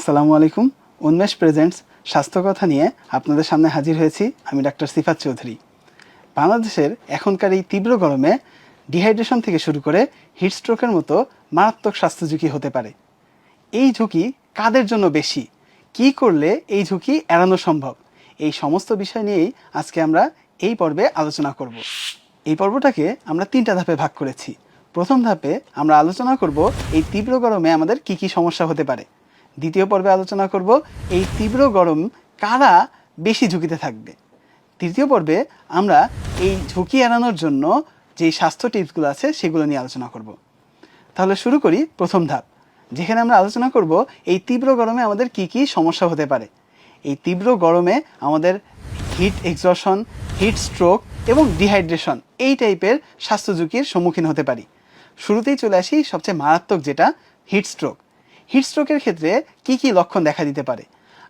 আসসালামু আলাইকুম। উন্মেষ প্রেজেন্টস স্বাস্থ্য কথা নিয়ে আপনাদের সামনে হাজির হয়েছি। আমি ডাক্তার সিফাত চৌধুরী। বাংলাদেশের এখনকার এই তীব্র গরমে ডিহাইড্রেশন থেকে শুরু করে হিট স্ট্রোকের মতো মারাত্মক স্বাস্থ্য ঝুঁকি হতে পারে। এই ঝুঁকি কাদের জন্য বেশি, কি করলে এই ঝুঁকি এড়ানো সম্ভব, এই সমস্ত বিষয় নিয়েই আজকে আমরা এই পর্বে আলোচনা করব। এই পর্বটাকে আমরা 3টা ধাপে ভাগ করেছি। প্রথম ধাপে আমরা আলোচনা করব এই তীব্র গরমে আমাদের কি কি সমস্যা হতে পারে। দ্বিতীয় পর্বে আলোচনা করব এই তীব্র গরম কারা বেশি ঝুঁকিতে থাকবে। তৃতীয় পর্বে আমরা এই ঝুঁকি এড়ানোর জন্য যেই স্বাস্থ্য টিপসগুলো আছে সেগুলো নিয়ে আলোচনা করব। তাহলে শুরু করি প্রথম ধাপ, যেখানে আমরা আলোচনা করব এই তীব্র গরমে আমাদের কি কি সমস্যা হতে পারে। এই তীব্র গরমে আমাদের হিট এক্সজশন, হিট স্ট্রোক এবং ডিহাইড্রেশন এই টাইপের স্বাস্থ্য ঝুঁকির সম্মুখীন হতে পারি। শুরুতেই চলে আসি সবচেয়ে মারাত্মক যেটা হিট স্ট্রোক। হিট স্ট্রোকের ক্ষেত্রে কি কি লক্ষণ দেখা দিতে পারে?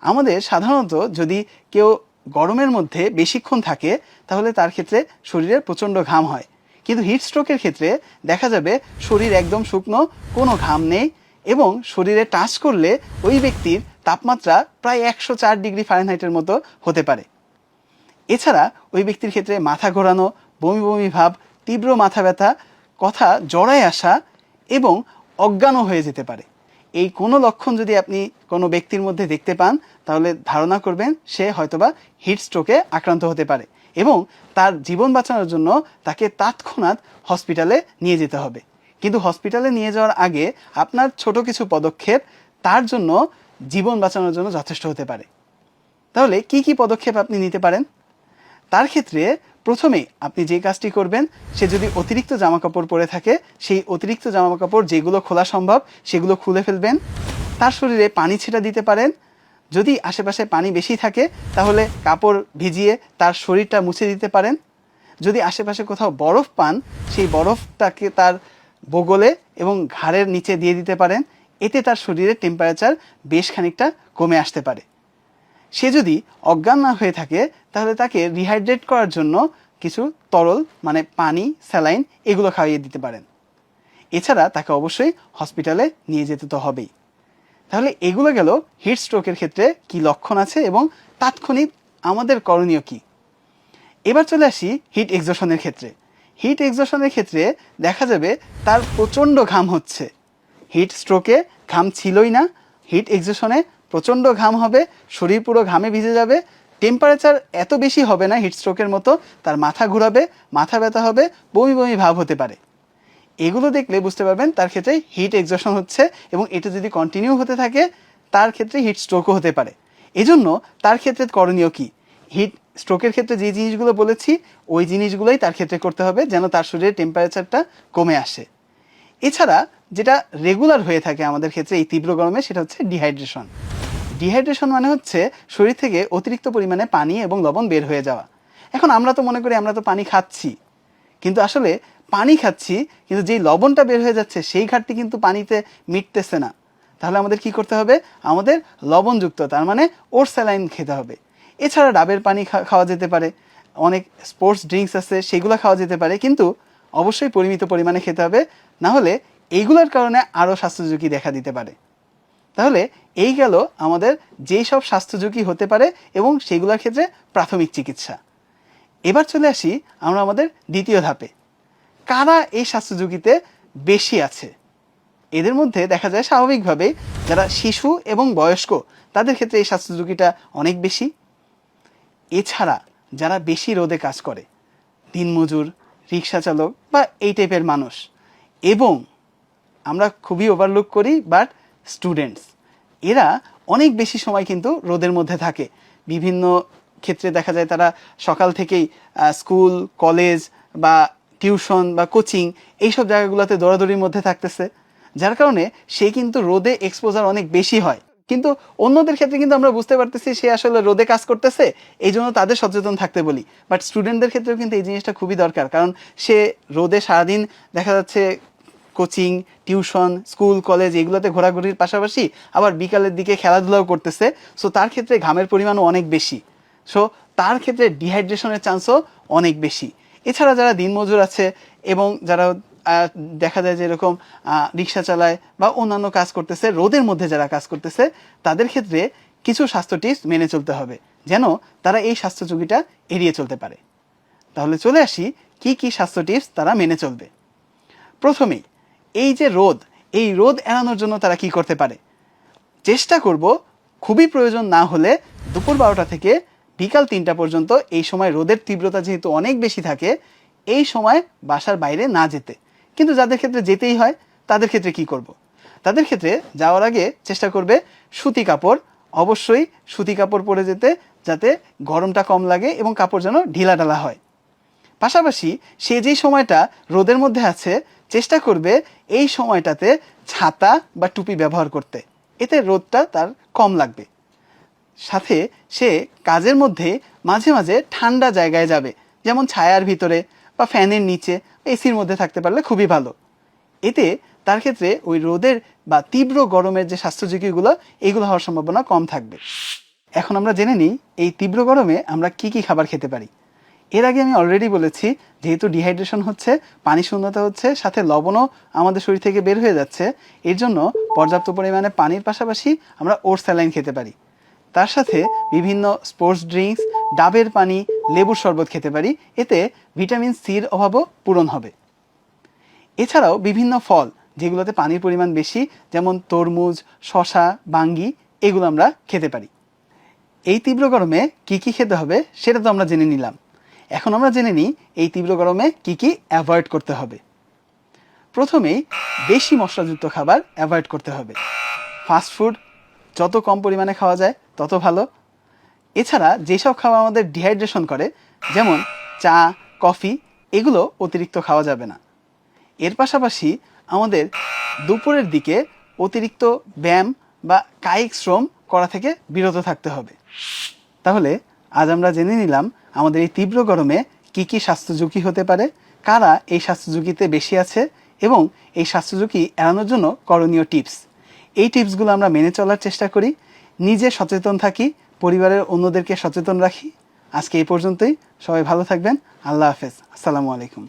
আমাদের সাধারণত যদি কেউ গরমের মধ্যে বেশিক্ষণ থাকে তাহলে তার ক্ষেত্রে শরীরে প্রচণ্ড ঘাম হয়, কিন্তু হিট স্ট্রোকের ক্ষেত্রে দেখা যাবে শরীর একদম শুকনো, কোনো ঘাম নেই এবং শরীরে টাচ করলে ওই ব্যক্তির তাপমাত্রা প্রায় 104 ডিগ্রি ফারেনহাইটের মতো হতে পারে। এছাড়া ওই ব্যক্তির ক্ষেত্রে মাথা ঘোরানো, বমি বমি ভাব, তীব্র মাথা ব্যথা, কথা জড়ায় আসা এবং অজ্ঞানও হয়ে যেতে পারে। এই কোনো লক্ষণ যদি আপনি কোনো ব্যক্তির মধ্যে দেখতে পান তাহলে ধারণা করবেন সে হয়তোবা হিট স্ট্রোকে আক্রান্ত হতে পারে এবং তার জীবন বাঁচানোর জন্য তাকে তৎক্ষণাৎ হসপিটালে নিয়ে যেতে হবে। কিন্তু হসপিটালে নিয়ে যাওয়ার আগে আপনার ছোট কিছু পদক্ষেপ তার জন্য জীবন বাঁচানোর জন্য যথেষ্ট হতে পারে। তাহলে কি কি পদক্ষেপ আপনি নিতে পারেন? তার ক্ষেত্রে প্রথমে আপনি যে কাজটি করবেন, সে যদি অতিরিক্ত জামাকাপড় পরে থাকে সেই অতিরিক্ত জামাকাপড় যেগুলো খোলা সম্ভব সেগুলো খুলে ফেলবেন। তার শরীরে পানি ছিটা দিতে পারেন। যদি আশেপাশে পানি বেশি থাকে তাহলে কাপড় ভিজিয়ে তার শরীরটা মুছে দিতে পারেন। যদি আশেপাশে কোথাও বরফ পান সেই বরফটাকে তার বগলে এবং ঘাড়ের নিচে দিয়ে দিতে পারেন। এতে তার শরীরের টেম্পারেচার বেশ খানিকটা কমে আসতে পারে। সে যদি অজ্ঞান না হয়ে থাকে তাহলে তাকে রিহাইড্রেট করার জন্য কিছু তরল মানে পানি, স্যালাইন এগুলো খাইয়ে দিতে পারেন। এছাড়া তাকে অবশ্যই হসপিটালে নিয়ে যেতে তো হবেই। তাহলে এগুলো গেল হিট স্ট্রোকের ক্ষেত্রে কি লক্ষণ আছে এবং তাৎক্ষণিক আমাদের করণীয় কি। এবার চলে আসি হিট এক্সজশনের ক্ষেত্রে। হিট এক্সজশনের ক্ষেত্রে দেখা যাবে তার প্রচণ্ড ঘাম হচ্ছে। হিট স্ট্রোকে ঘাম ছিলই না, হিট এক্সজশনে প্রচণ্ড ঘাম হবে, শরীর পুরো ঘামে ভিজে যাবে, টেম্পারেচার এত বেশি হবে না হিট স্ট্রোকের মতো, তার মাথা ঘোরাবে, মাথা ব্যথা হবে, বমি বমি ভাব হতে পারে। এগুলো দেখলে বুঝতে পারবেন তার ক্ষেত্রে হিট এক্সজশন হচ্ছে এবং এটা যদি কন্টিনিউ হতে থাকে তার ক্ষেত্রে হিট স্ট্রোকও হতে পারে। এজন্য তার ক্ষেত্রে করণীয় কি? হিট স্ট্রোকের ক্ষেত্রে যে জিনিসগুলো বলেছি ওই জিনিসগুলোই তার ক্ষেত্রে করতে হবে যেন তার শরীরের টেম্পারেচারটা কমে আসে। এছাড়া যেটা রেগুলার হয়ে থাকে আমাদের ক্ষেত্রে এই তীব্র গরমে সেটা হচ্ছে ডিহাইড্রেশন। ডিহাইড্রেশন মানে হচ্ছে শরীর থেকে অতিরিক্ত পরিমাণে পানি এবং লবণ বের হয়ে যাওয়া। এখন আমরা তো মনে করি আমরা তো পানি খাচ্ছি, কিন্তু আসলে পানি খাচ্ছি কিন্তু যেই লবণটা বের হয়ে যাচ্ছে সেই ঘাটতি কিন্তু পানিতে মিটতেছে না। তাহলে আমাদের কি করতে হবে? আমাদের লবণযুক্ত তার মানে ওর স্যালাইন খেতে হবে। এছাড়া ডাবের পানি খাওয়া যেতে পারে, অনেক স্পোর্টস ড্রিঙ্কস আছে সেগুলো খাওয়া যেতে পারে, কিন্তু অবশ্যই পরিমিত পরিমাণে খেতে হবে, না হলে এইগুলোর কারণে আরও স্বাস্থ্য ঝুঁকি দেখা দিতে পারে। তাহলে এই গেল আমাদের যেই সব স্বাস্থ্য ঝুঁকি হতে পারে এবং সেগুলোর ক্ষেত্রে প্রাথমিক চিকিৎসা। এবার চলে আসি আমরা আমাদের দ্বিতীয় ধাপে, কারা এই স্বাস্থ্য ঝুঁকিতে বেশি আছে। এদের মধ্যে দেখা যায় স্বাভাবিকভাবেই যারা শিশু এবং বয়স্ক তাদের ক্ষেত্রে এই স্বাস্থ্য ঝুঁকিটা অনেক বেশি। এছাড়া যারা বেশি রোদে কাজ করে, দিনমজুর, রিক্সা চালক বা এই টাইপের মানুষ, এবং আমরা খুবই ওভারলুক করি বাট স্টুডেন্টস, এরা অনেক বেশি সময় কিন্তু রোদের মধ্যে থাকে। বিভিন্ন ক্ষেত্রে দেখা যায় তারা সকাল থেকেই স্কুল, কলেজ বা টিউশন বা কোচিং এইসব জায়গাগুলোতে দৌড়াদৌড়ির মধ্যে থাকতেছে, যার কারণে সে কিন্তু রোদে এক্সপোজার অনেক বেশি হয়। কিন্তু অন্যদের ক্ষেত্রে কিন্তু আমরা বুঝতে পারতেছি সে আসলে রোদে কাজ করতেছে, এই জন্য তাদের সচেতন থাকতে বলি। বাট স্টুডেন্টদের ক্ষেত্রেও কিন্তু এই জিনিসটা খুবই দরকার, কারণ সে রোদে সারাদিন দেখা যাচ্ছে কোচিং, টিউশন, স্কুল, কলেজ এগুলোতে ঘোরাঘুরির পাশাপাশি আবার বিকালের দিকে খেলাধুলাও করতেছে। সো তার ক্ষেত্রে ঘামের পরিমাণও অনেক বেশি। সো তার ক্ষেত্রে ডিহাইড্রেশনের চান্সও অনেক বেশি। এছাড়া যারা দিনমজুর আছে এবং যারা দেখা যায় যে এরকম রিক্সা চালায় বা অন্যান্য কাজ করতেছে, রোদের মধ্যে যারা কাজ করতেছে তাদের ক্ষেত্রে কিছু স্বাস্থ্য টিপস মেনে চলতে হবে যেন তারা এই স্বাস্থ্য ঝুঁকিটা এড়িয়ে চলতে পারে। তাহলে চলে আসি কি কি স্বাস্থ্য টিপস তারা মেনে চলবে। প্রথমেই এই যে রোদ, এই রোদ এড়ানোর জন্য তারা কি করতে পারে? চেষ্টা করব খুবই প্রয়োজন না হলে দুপুর 12টা থেকে বিকাল 3টা পর্যন্ত, এই সময় রোদের তীব্রতা যেহেতু অনেক বেশি থাকে, এই সময় বাসার বাইরে না যেতে। কিন্তু যাদের ক্ষেত্রে যেতেই হয় তাদের ক্ষেত্রে কি করব? তাদের ক্ষেত্রে যাওয়ার আগে চেষ্টা করবে সুতি কাপড়, অবশ্যই সুতি কাপড় পরে যেতে, যাতে গরমটা কম লাগে এবং কাপড় যেন ঢিলাঢালা হয়। পাশাপাশি সে যেই সময়টা রোদের মধ্যে আছে চেষ্টা করবে এই সময়টাতে ছাতা বা টুপি ব্যবহার করতে, এতে রোদটা তার কম লাগবে। সাথে সে কাজের মধ্যে মাঝে মাঝে ঠান্ডা জায়গায় যাবে, যেমন ছায়ার ভিতরে বা ফ্যানের নিচে, এসির মধ্যে থাকতে পারলে খুবই ভালো। এতে তার ক্ষেত্রে ওই রোদের বা তীব্র গরমের যে স্বাস্থ্য ঝুঁকিগুলো, এইগুলো হওয়ার সম্ভাবনা কম থাকবে। এখন আমরা জেনে নিই এই তীব্র গরমে আমরা কি কি খাবার খেতে পারি। এর আগে আমি অলরেডি বলেছি, যেহেতু ডিহাইড্রেশন হচ্ছে, পানি শূন্যতা হচ্ছে, সাথে লবণও আমাদের শরীর থেকে বের হয়ে যাচ্ছে, এর জন্য পর্যাপ্ত পরিমাণে পানির পাশাপাশি আমরা ওটস স্যালাইন খেতে পারি। তার সাথে বিভিন্ন স্পোর্টস ড্রিঙ্কস, ডাবের পানি, লেবুর শরবত খেতে পারি, এতে ভিটামিন সির অভাবও পূরণ হবে। এছাড়াও বিভিন্ন ফল যেগুলোতে পানির পরিমাণ বেশি, যেমন তরমুজ, শশা, বাঙ্গি, এগুলো আমরা খেতে পারি। এই তীব্র গরমে কি কি খেতে হবে সেটা তো আমরা জেনে নিলাম। এখন আমরা জেনে নিই এই তীব্র গরমে কি কি অ্যাভয়েড করতে হবে। প্রথমেই বেশি মশলাযুক্ত খাবার অ্যাভয়েড করতে হবে। ফাস্ট ফুড যত কম পরিমাণে খাওয়া যায় তত ভালো। এছাড়া যেসব খাবার আমাদের ডিহাইড্রেশন করে, যেমন চা, কফি, এগুলো অতিরিক্ত খাওয়া যাবে না। এর পাশাপাশি আমাদের দুপুরের দিকে অতিরিক্ত ব্যায়াম বা কায়িক শ্রম করা থেকে বিরত থাকতে হবে। তাহলে আজ আমরা জেনে নিলাম আমাদের এই তীব্র গরমে কি কি স্বাস্থ্য ঝুঁকি হতে পারে, কারা এই স্বাস্থ্য ঝুঁকিতে বেশি আছে এবং এই স্বাস্থ্য ঝুঁকি এড়ানোর জন্য করণীয় টিপস। এই টিপসগুলো আমরা মেনে চলার চেষ্টা করি, নিজে সচেতন থাকি, পরিবারের অন্যদেরকে সচেতন রাখি। আজকে এই পর্যন্তই। সবাই ভালো থাকবেন। আল্লাহ হাফেজ। আসসালামু আলাইকুম।